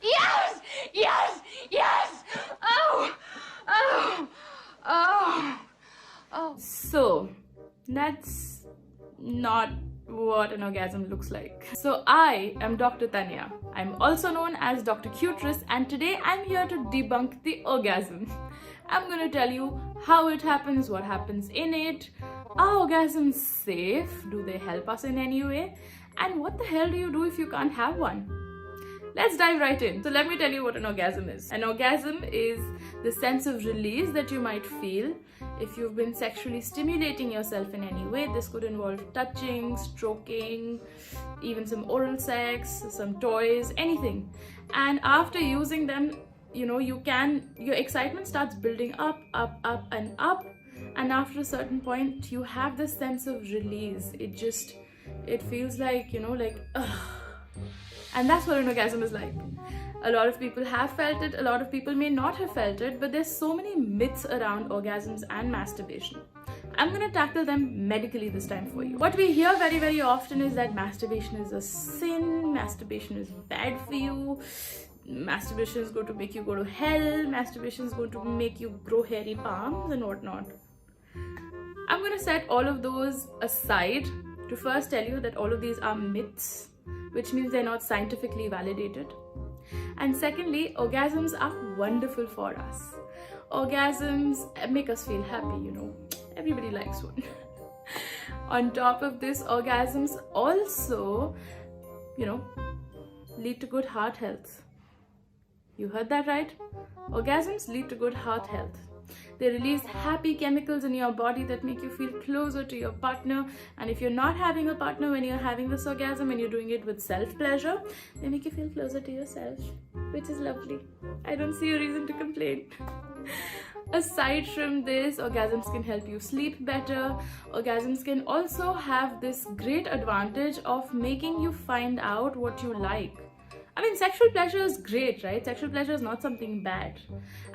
Yes! Yes! Yes! Oh! Oh! Oh! Oh. So, that's not what an orgasm looks like. So I am Dr. Tanya. I'm also known as Dr. Gytree, and today I'm here to debunk the orgasm. I'm gonna tell you how it happens, what happens in it, are orgasms safe, do they help us in any way, and what the hell do you do if you can't have one? Let's dive right in. So let me tell you what an orgasm is. An orgasm is the sense of release that you might feel if you've been sexually stimulating yourself in any way. This could involve touching, stroking, even some oral sex, some toys, anything. And after using them, your excitement starts building up, and up. And after a certain point, you have this sense of release. It feels like, and that's what an orgasm is like. A lot of people have felt it, a lot of people may not have felt it, but there's so many myths around orgasms and masturbation. I'm going to tackle them medically this time for you. What we hear very, very often is that masturbation is a sin, masturbation is bad for you, masturbation is going to make you go to hell, masturbation is going to make you grow hairy palms and whatnot. I'm going to set all of those aside to first tell you that all of these are myths, which means they're not scientifically validated. And secondly, orgasms are wonderful for us. Orgasms make us feel happy, everybody likes one. On top of this, orgasms also, lead to good heart health. You heard that right? Orgasms lead to good heart health. They release happy chemicals in your body that make you feel closer to your partner. And if you're not having a partner when you're having this orgasm and you're doing it with self-pleasure, they make you feel closer to yourself, which is lovely. I don't see a reason to complain. Aside from this, orgasms can help you sleep better. Orgasms can also have this great advantage of making you find out what you like. I mean, sexual pleasure is great, right? Sexual pleasure is not something bad.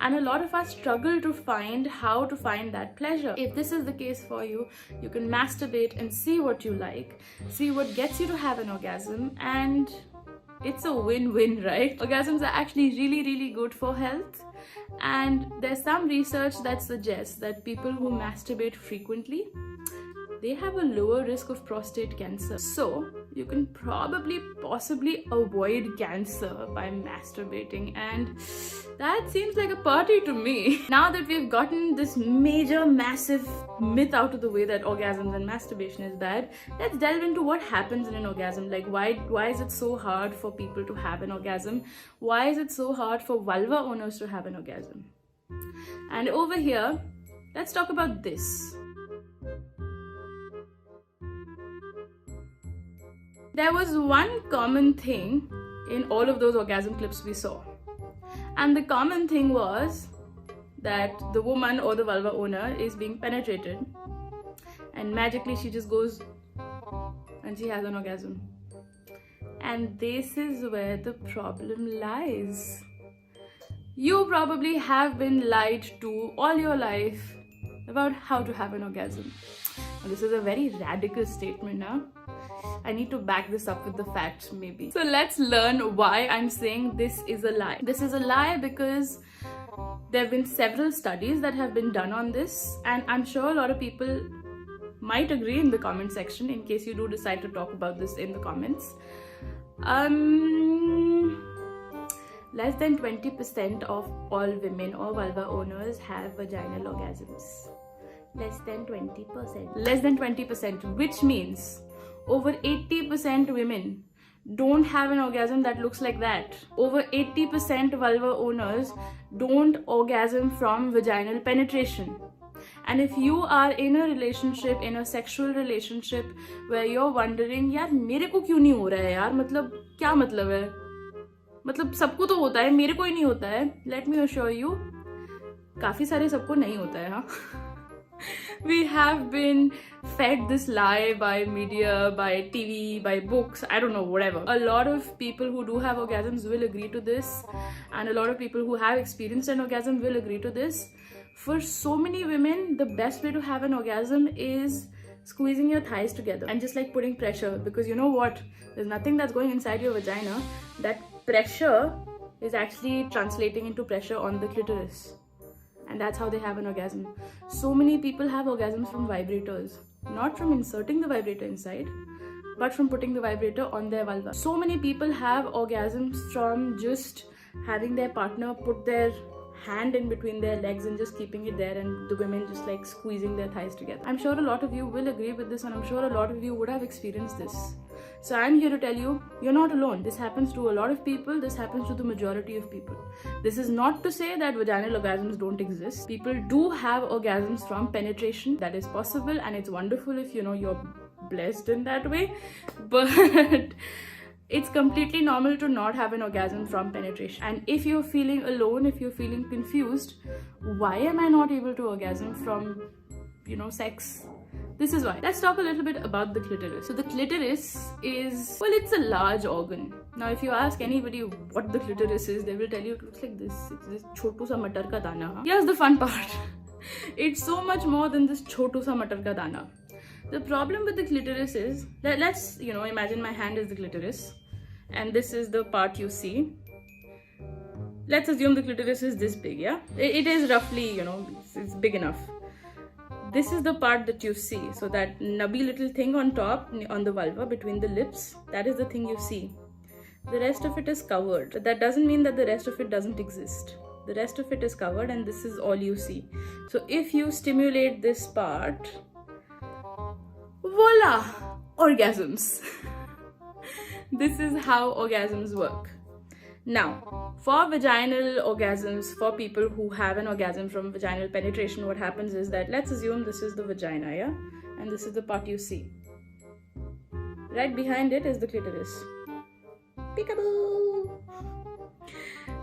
And a lot of us struggle to find how to find that pleasure. If this is the case for you, you can masturbate and see what you like, see what gets you to have an orgasm, and it's a win-win, right? Orgasms are actually really, really good for health. And there's some research that suggests that people who masturbate frequently, they have a lower risk of prostate cancer. So you can possibly avoid cancer by masturbating, and that seems like a party to me. Now that we've gotten this major, massive myth out of the way that orgasms and masturbation is bad, let's delve into what happens in an orgasm. Like why is it so hard for people to have an orgasm? Why is it so hard for vulva owners to have an orgasm? And over here, let's talk about this. There was one common thing in all of those orgasm clips we saw. And the common thing was that the woman or the vulva owner is being penetrated, and magically she just goes and she has an orgasm. And this is where the problem lies. You probably have been lied to all your life about how to have an orgasm. Now, this is a very radical statement, huh? I need to back this up with the facts maybe. So let's learn why I'm saying this is a lie. This is a lie because there have been several studies that have been done on this, and I'm sure a lot of people might agree in the comment section in case you do decide to talk about this in the comments. Less than 20% of all women or vulva owners have vaginal orgasms. Less than 20%. Less than 20%, which means over 80% women don't have an orgasm that looks like that. Over 80% vulva owners don't orgasm from vaginal penetration. And if you are in a relationship, in a sexual relationship where you're wondering, यार मेरे को क्यों नहीं हो रहा है यार, मतलब क्या मतलब है, मतलब सबको तो होता है, मेरे को ही नहीं होता है. Let me assure you, काफी सारे सबको नहीं होता है, हाँ. We have been fed this lie by media, by TV, by books, I don't know, whatever. A lot of people who do have orgasms will agree to this, and a lot of people who have experienced an orgasm will agree to this. For so many women, the best way to have an orgasm is squeezing your thighs together and just like putting pressure, because you know what? There's nothing that's going inside your vagina. That pressure is actually translating into pressure on the clitoris. And that's how they have an orgasm. So many people have orgasms from vibrators. Not from inserting the vibrator inside, but from putting the vibrator on their vulva. So many people have orgasms from just having their partner put their hand in between their legs and just keeping it there, and the women just like squeezing their thighs together. I'm sure a lot of you will agree with this, and I'm sure a lot of you would have experienced this. So I'm here to tell you, you're not alone. This happens to a lot of people. This happens to the majority of people. This is not to say that vaginal orgasms don't exist. People do have orgasms from penetration. That is possible, and it's wonderful if you're blessed in that way. But it's completely normal to not have an orgasm from penetration. And if you're feeling alone, if you're feeling confused, why am I not able to orgasm from sex? This is why. Let's talk a little bit about the clitoris. So the clitoris is, well, it's a large organ. Now if you ask anybody what the clitoris is, they will tell you it looks like this. It's this chotu sa matar ka dana. Here's the fun part. It's so much more than this chotu sa matar ka dana. The problem with the clitoris is that, let's imagine my hand is the clitoris and this is the part you see. Let's assume the clitoris is this big, yeah? It is roughly, it's big enough. This is the part that you see. So that nubby little thing on top, on the vulva between the lips, that is the thing you see. The rest of it is covered. But that doesn't mean that the rest of it doesn't exist. The rest of it is covered and this is all you see. So if you stimulate this part, voila! Orgasms. This is how orgasms work. Now, for vaginal orgasms, for people who have an orgasm from vaginal penetration, what happens is that, let's assume this is the vagina, yeah? And this is the part you see. Right behind it is the clitoris. Peekaboo!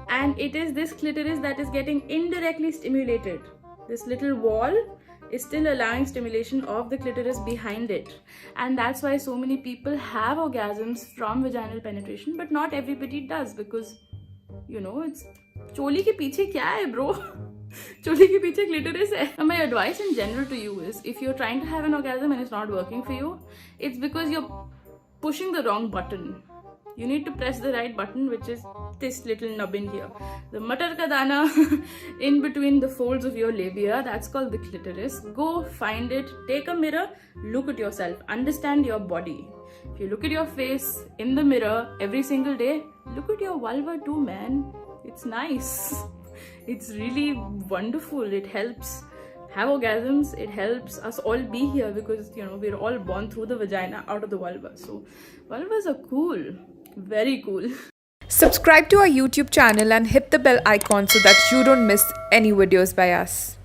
And it is this clitoris that is getting indirectly stimulated. This little wall is still allowing stimulation of the clitoris behind it. And that's why so many people have orgasms from vaginal penetration, but not everybody does, because it's choli ke piche kya hai, bro? Choli ke piche clitoris hai. And my advice in general to you is, if you're trying to have an orgasm and it's not working for you, it's because you're pushing the wrong button. You need to press the right button, which is this little nubbin here. The matar ka dana in between the folds of your labia, that's called the clitoris. Go find it, take a mirror, look at yourself, understand your body. If you look at your face in the mirror every single day, look at your vulva too, man. It's nice. It's really wonderful. It helps have orgasms. It helps us all be here because, we're all born through the vagina out of the vulva. So vulvas are cool. Very cool. Subscribe to our YouTube channel and hit the bell icon so that you don't miss any videos by us.